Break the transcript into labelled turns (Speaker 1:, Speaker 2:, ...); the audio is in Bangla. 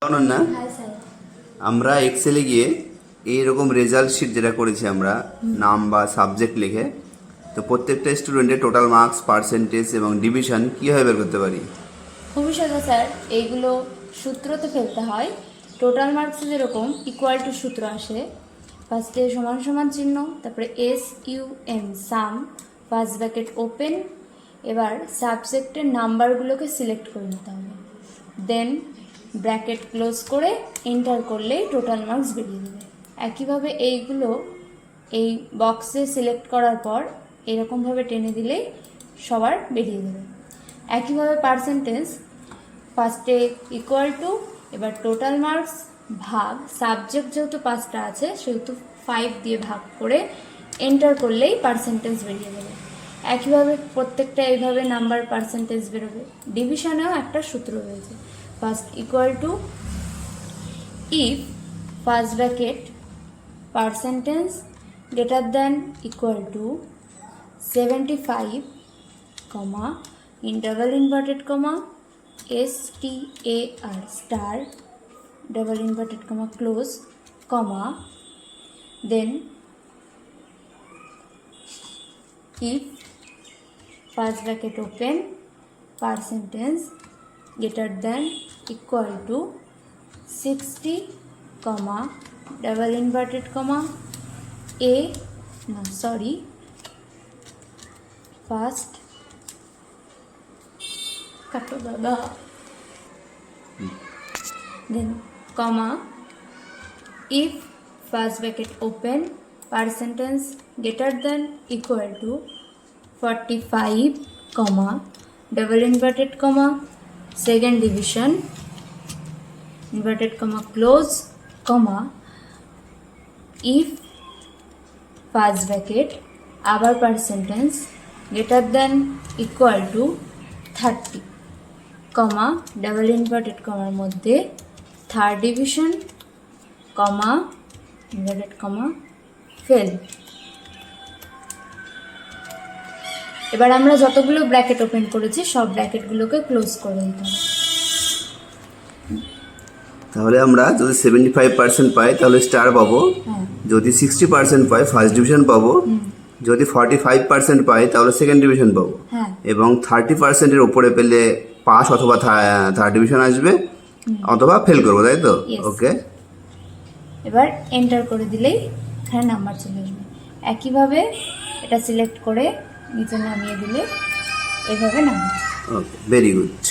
Speaker 1: না আমরা এক্সেলে গিয়ে এইরকম রেজাল্ট শিট যেটা করেছি আমরা নাম বা সাবজেক্ট লিখে, তো প্রত্যেকটা স্টুডেন্টের টোটাল মার্কস, পার্সেন্টেজ এবং ডিভিশন কীভাবে বের করতে পারি?
Speaker 2: খুবই সোজা স্যার, এইগুলো সূত্রতে ফেলতে হয়। টোটাল মার্কসে যেরকম ইকুয়াল টু সূত্র আসে, ফার্স্টে সমান সমান চিহ্ন, তারপরে SUM সাম, ফার্স্ট ব্র্যাকেট ওপেন। এবার সাবজেক্টের নাম্বারগুলোকে সিলেক্ট করে নিতে হবে, দেন ব্র্যাকেট ক্লোজ করে এন্টার করলেই টোটাল মার্কস বেরিয়ে দেবে। একইভাবে এইগুলো এই বক্সে সিলেক্ট করার পর এরকমভাবে টেনে দিলেই সবার বেরিয়ে দেবে। একইভাবে পার্সেন্টেজ, ফার্স্টে ইকুয়াল টু, এবার টোটাল মার্কস ভাগ সাবজেক্ট যেহেতু 5টা আছে সেহেতু 5 দিয়ে ভাগ করে এন্টার করলেই পার্সেন্টেজ বেরিয়ে যাবে। একইভাবে প্রত্যেকটা এইভাবে নাম্বার পার্সেন্টেজ বেরোবে। ডিভিশনেও একটা সূত্র রয়েছে, first equal to if first bracket percentage greater than equal two 75 comma in double inverted comma STAR star double inverted comma close comma then if first bracket open percentage greater than equal to 60 comma double inverted comma first কাটো দাদা, then comma if first bracket open percentage greater than equal to 45 comma double inverted comma second division inverted comma close comma if first bracket আবার percentage greater than equal to 30 comma double inverted কমার মধ্যে third division comma inverted comma fail. এবার আমরা যতগুলো ব্র্যাকেট ওপেন করেছি সব ব্র্যাকেটগুলোকে ক্লোজ করে দিতে হবে।
Speaker 1: তাহলে আমরা যদি 75% পাই তাহলে স্টার পাবো, যদি 60% পাই ফার্স্ট ডিভিশন পাবো, যদি 45% পাই তাহলে সেকেন্ড ডিভিশন পাবো, এবং 30%-এর উপরে পেলে পাস অথবা থার্ড ডিভিশন আসবে অথবা ফেল করবো, তাই তো? ওকে,
Speaker 2: এবার এন্টার করে দিলেই এখানে নাম্বার চলে আসবে। একইভাবে এটা সিলেক্ট করে নিচে নামিয়ে দিলে এভাবে নাম্বার।
Speaker 1: ওকে, ভেরি গুড।